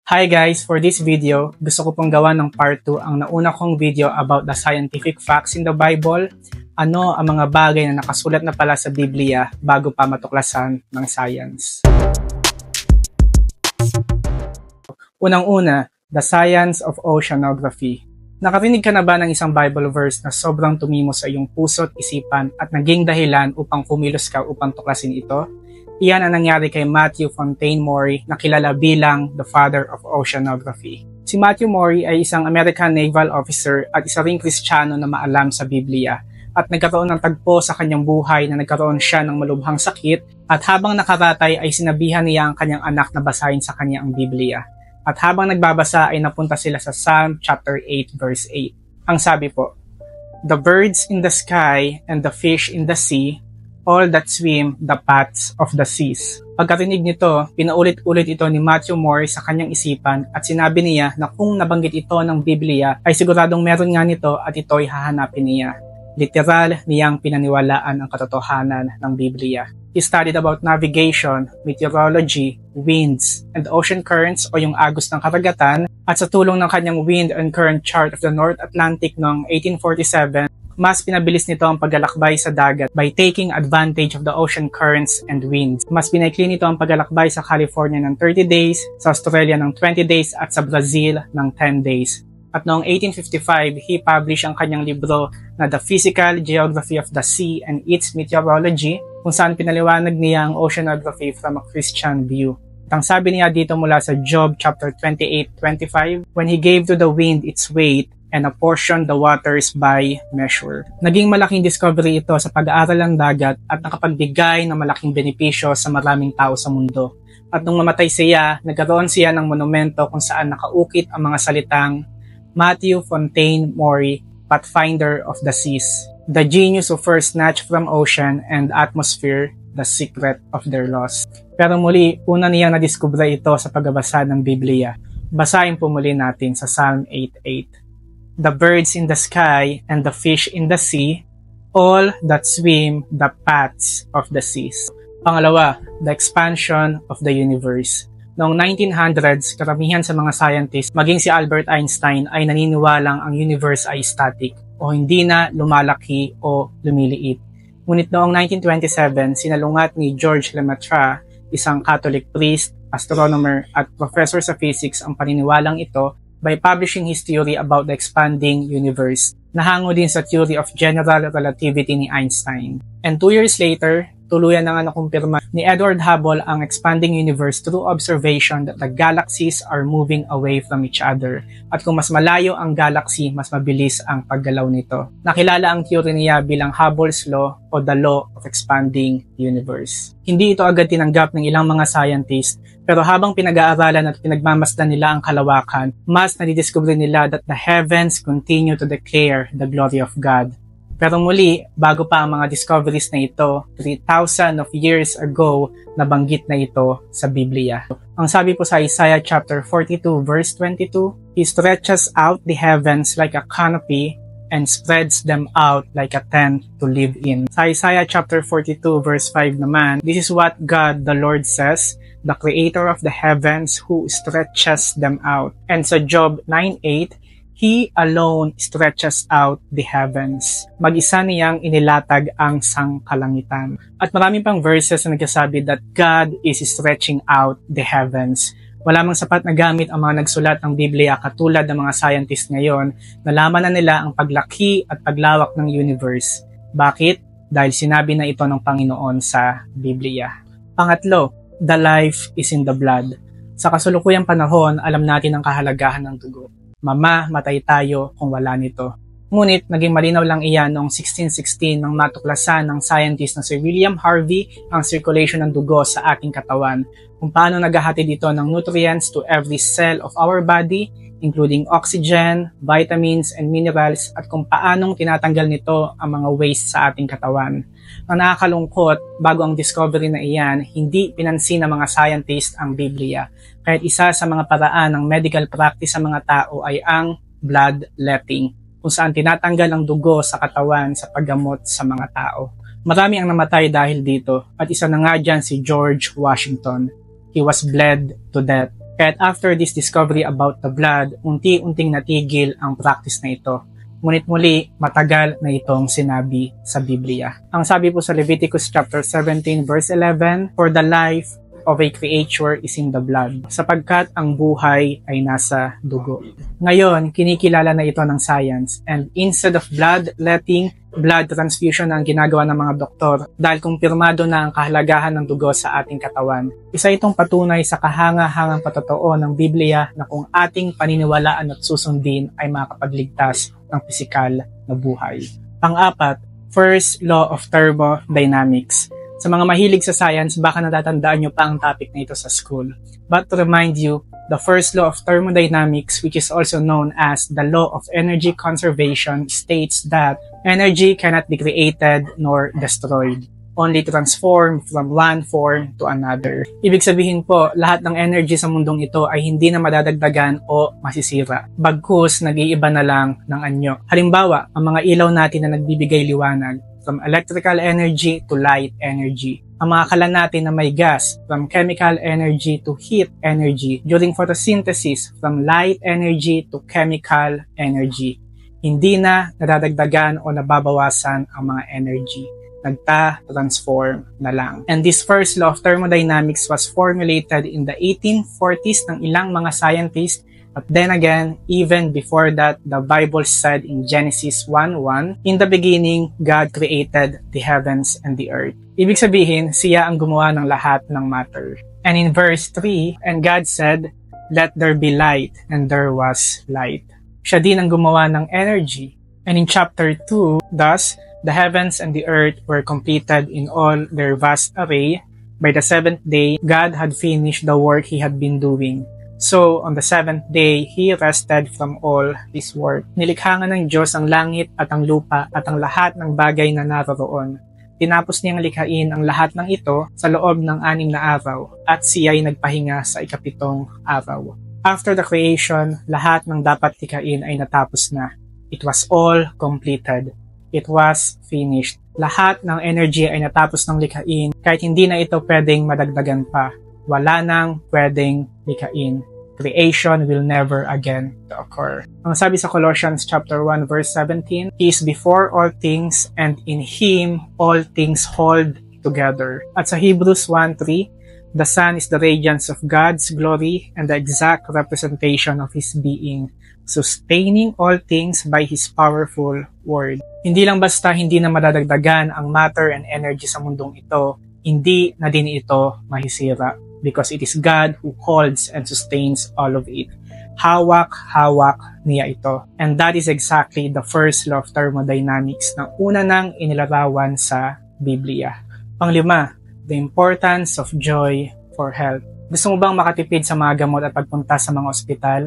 Hi guys! For this video, gusto ko pong gawa ng part 2 ang nauna kong video about the scientific facts in the Bible. Ano ang mga bagay na nakasulat na pala sa Biblia bago pa matuklasan ng science. Unang-una, the science of oceanography. Nakarinig ka na ba ng isang Bible verse na sobrang tumimo sa iyong puso at isipan at naging dahilan upang kumilos ka upang tuklasin ito? Iyan ang nangyari kay Matthew Fontaine Maury na kilala bilang the father of oceanography. Si Matthew Maury ay isang American naval officer at isa ring Kristiyano na maalam sa Biblia at nagkaroon ng tagpo sa kanyang buhay na nagkaroon siya ng malubhang sakit at habang nakaratay ay sinabihan niya ang kanyang anak na basahin sa kanya ang Biblia. At habang nagbabasa ay napunta sila sa Psalm chapter 8 verse 8. Ang sabi po, "The birds in the sky and the fish in the sea, all that swim the paths of the seas." Pagkarinig nito, pinaulit-ulit ito ni Matthew Maury sa kanyang isipan at sinabi niya na kung nabanggit ito ng Biblia ay siguradong meron nga nito at ito'y hahanapin niya. Literal niyang pinaniwalaan ang katotohanan ng Biblia. He studied about navigation, meteorology, winds, and ocean currents o yung agos ng karagatan at sa tulong ng kanyang wind and current chart of the North Atlantic noong 1847, mas pinabilis nito ang paglalakbay sa dagat by taking advantage of the ocean currents and winds. Mas pinaikli nito ang paglalakbay sa California ng 30 days, sa Australia ng 20 days at sa Brazil ng 10 days. At noong 1855, he published ang kanyang libro na The Physical Geography of the Sea and Its Meteorology, kung saan pinaliwanag niya ang oceanography from a Christian view. At ang sabi niya dito mula sa Job chapter 28:25, "When he gave to the wind its weight, and apportioned the waters by measure." Naging malaking discovery ito sa pag-aaral ng dagat at nakapagbigay ng malaking benepisyo sa maraming tao sa mundo. At nung mamatay siya, nagkaroon siya ng monumento kung saan nakaukit ang mga salitang Matthew Fontaine Maury, Pathfinder of the Seas, the genius who first snatched from ocean and atmosphere the secret of their loss. Pero muli, una niyang nadiskubre ito sa pagbabasa ng Biblia. Basahin po muli natin sa Psalm 8:8. "The birds in the sky and the fish in the sea, all that swim the paths of the seas." Pangalawa, the expansion of the universe. Noong 1900s, karamihan sa mga scientists, maging si Albert Einstein, ay naniniwalang ang universe ay static o hindi na lumalaki o lumiliit. Ngunit noong 1927, sinalungat ni George Lemaitre, isang Catholic priest, astronomer at professor sa physics ang paniniwalang ito by publishing his theory about the expanding universe. Nahango din sa theory of general relativity ni Einstein. And 2 years later, tuluyan na nga nakumpirma ni Edward Hubble ang expanding universe through observation that the galaxies are moving away from each other. At kung mas malayo ang galaxy, mas mabilis ang paggalaw nito. Nakilala ang theory niya bilang Hubble's Law o the Law of Expanding Universe. Hindi ito agad tinanggap ng ilang mga scientists, pero habang pinag-aaralan at pinagmamasdan nila ang kalawakan, mas nadidiscover nila that the heavens continue to declare the glory of God. Pero muli, bago pa ang mga discoveries na ito, 3,000 of years ago, nabanggit na ito sa Biblia. Ang sabi po sa Isaiah chapter 42 verse 22, "He stretches out the heavens like a canopy and spreads them out like a tent to live in." Sa Isaiah chapter 42 verse 5 naman, "This is what God the Lord says, the creator of the heavens who stretches them out." And sa Job 9:8, "He alone stretches out the heavens." Mag-isa niyang inilatag ang sangkalangitan. At marami pang verses na nagsasabi that God is stretching out the heavens. Wala mang sapat na gamit ang mga nagsulat ng Biblia katulad ng mga scientists ngayon, nalaman na nila ang paglaki at paglawak ng universe. Bakit? Dahil sinabi na ito ng Panginoon sa Biblia. Pangatlo, the life is in the blood. Sa kasulukuyang panahon, alam natin ang kahalagahan ng dugo. Mamamatay tayo kung wala nito. Ngunit naging malinaw lang iyan noong 1616 nang matuklasan ng scientist na si William Harvey ang circulation ng dugo sa ating katawan, kung paano naghahatid ito ng nutrients to every cell of our body, including oxygen, vitamins, and minerals, at kung paanong tinatanggal nito ang mga waste sa ating katawan. Ang nakakalungkot, bago ang discovery na iyan, hindi pinansin ng mga scientist ang Biblia. Kahit isa sa mga paraan ng medical practice sa mga tao ay ang bloodletting, kung saan tinatanggal ang dugo sa katawan sa paggamot sa mga tao. Marami ang namatay dahil dito, at isa na nga dyan si George Washington. He was bled to death. Kaya't after this discovery about the blood, unti-unting natigil ang practice na ito. Ngunit muli, matagal na itong sinabi sa Biblia. Ang sabi po sa Leviticus chapter 17 verse 11, "For the life of a creature is in the blood, sapagkat ang buhay ay nasa dugo." Ngayon, kinikilala na ito ng science, and instead of bloodletting, blood transfusion ang ginagawa ng mga doktor dahil kumpirmado na ang kahalagahan ng dugo sa ating katawan. Isa itong patunay sa kahanga-hangang patotoo ng Biblia na kung ating paniniwalaan at susundin ay makakapagligtas ng pisikal na buhay. Pang-apat, first law of thermodynamics. Sa mga mahilig sa science, baka natatandaan nyo pa ang topic na ito sa school. But to remind you, the first law of thermodynamics, which is also known as the law of energy conservation, states that energy cannot be created nor destroyed, only transformed from one form to another. Ibig sabihin po, lahat ng energy sa mundong ito ay hindi na madadagdagan o masisira. Bagkus, nag-iiba na lang ng anyo. Halimbawa, ang mga ilaw natin na nagbibigay liwanag, from electrical energy to light energy. Ang mga kalan natin na may gas, from chemical energy to heat energy. During photosynthesis, from light energy to chemical energy. Hindi na nadadagdagan o nababawasan ang mga energy. Nagta-transform na lang. And this first law of thermodynamics was formulated in the 1840s ng ilang mga scientists. But then again, even before that, the Bible said in Genesis 1:1, "In the beginning, God created the heavens and the earth." Ibig sabihin, siya ang gumawa ng lahat ng matter. And in verse 3, "And God said, let there be light, and there was light." Siya din ang gumawa ng energy. And in chapter 2, "Thus, the heavens and the earth were completed in all their vast array. By the seventh day, God had finished the work He had been doing. So, on the seventh day, He rested from all His work." Nilikha nga ng Diyos ang langit at ang lupa at ang lahat ng bagay na naroroon. Tinapos niyang likhain ang lahat ng ito sa loob ng 6 na araw at siya'y nagpahinga sa ika-7 araw. After the creation, lahat ng dapat likhain ay natapos na. It was all completed. It was finished. Lahat ng energy ay natapos ng likhain kahit hindi na ito pwedeng madagdagan pa. Wala nang pwedeng likhain. Creation will never again occur. Ang sabi sa Colossians chapter 1 verse 17, "He is before all things, and in Him all things hold together." At sa Hebrews 1:3, "The Son is the radiance of God's glory and the exact representation of His being, sustaining all things by His powerful word." Hindi lang basta hindi na madadagdagan ang matter and energy sa mundong ito, hindi na din ito mahisira. Because it is God who holds and sustains all of it. Hawak-hawak niya ito. And that is exactly the first law of thermodynamics na una nang inilarawan sa Biblia. Panglima, the importance of joy for health. Gusto mo bang makatipid sa mga gamot at pagpunta sa mga ospital?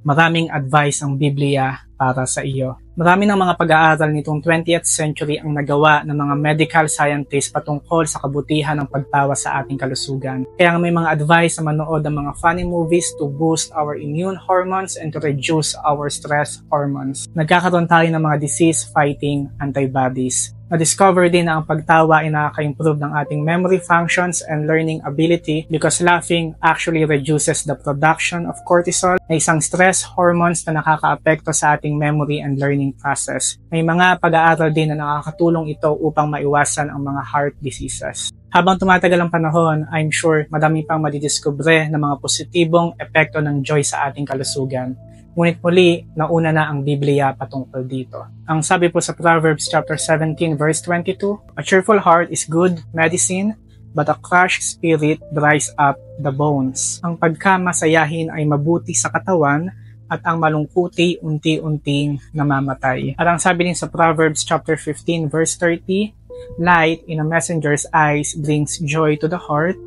Maraming advice ang Biblia para sa iyo. Marami ng mga pag-aaral nitong 20th century ang nagawa ng mga medical scientists patungkol sa kabutihan ng pagtawa sa ating kalusugan. Kaya may mga advice na manood ng mga funny movies to boost our immune hormones and to reduce our stress hormones. Nagkakaroon tayo ng mga disease-fighting antibodies. Na-discover din na ang pagtawa ay nakaka-improve ng ating memory functions and learning ability because laughing actually reduces the production of cortisol, na isang stress hormones na nakaka-apekto sa ating memory and learning process. May mga pag-aaral din na nakakatulong ito upang maiwasan ang mga heart diseases. Habang tumatagal ang panahon, I'm sure madami pang madidiskubre ng mga positibong epekto ng joy sa ating kalusugan. Ngunit muli, nauna na ang Biblia patungkol dito. Ang sabi po sa Proverbs chapter 17 verse 22, "A cheerful heart is good medicine, but a crushed spirit dries up the bones." Ang pagkamasayahin ay mabuti sa katawan, at ang malungkuti unti-unting namamatay. At ang sabi din sa Proverbs chapter 15 verse 30, "Light in a messenger's eyes brings joy to the heart,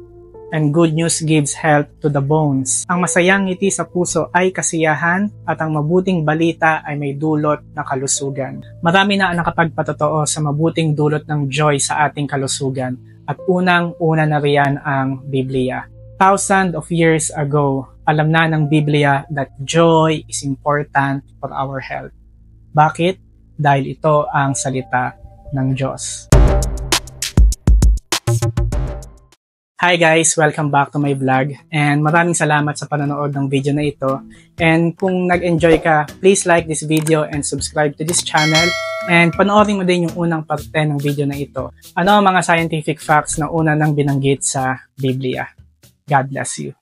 and good news gives health to the bones." Ang masayang ngiti sa puso ay kasiyahan, at ang mabuting balita ay may dulot na kalusugan. Marami na ang nakapagpatotoo sa mabuting dulot ng joy sa ating kalusugan, at unang-una na riyan ang Biblia. Thousands of years ago, alam na ng Biblia that joy is important for our health. Bakit? Dahil ito ang salita ng Diyos. Hi guys! Welcome back to my vlog and maraming salamat sa panonood ng video na ito. And kung nag-enjoy ka, please like this video and subscribe to this channel and panoorin mo din yung unang parte ng video na ito. Ano ang mga scientific facts na una nang binanggit sa Biblia? God bless you.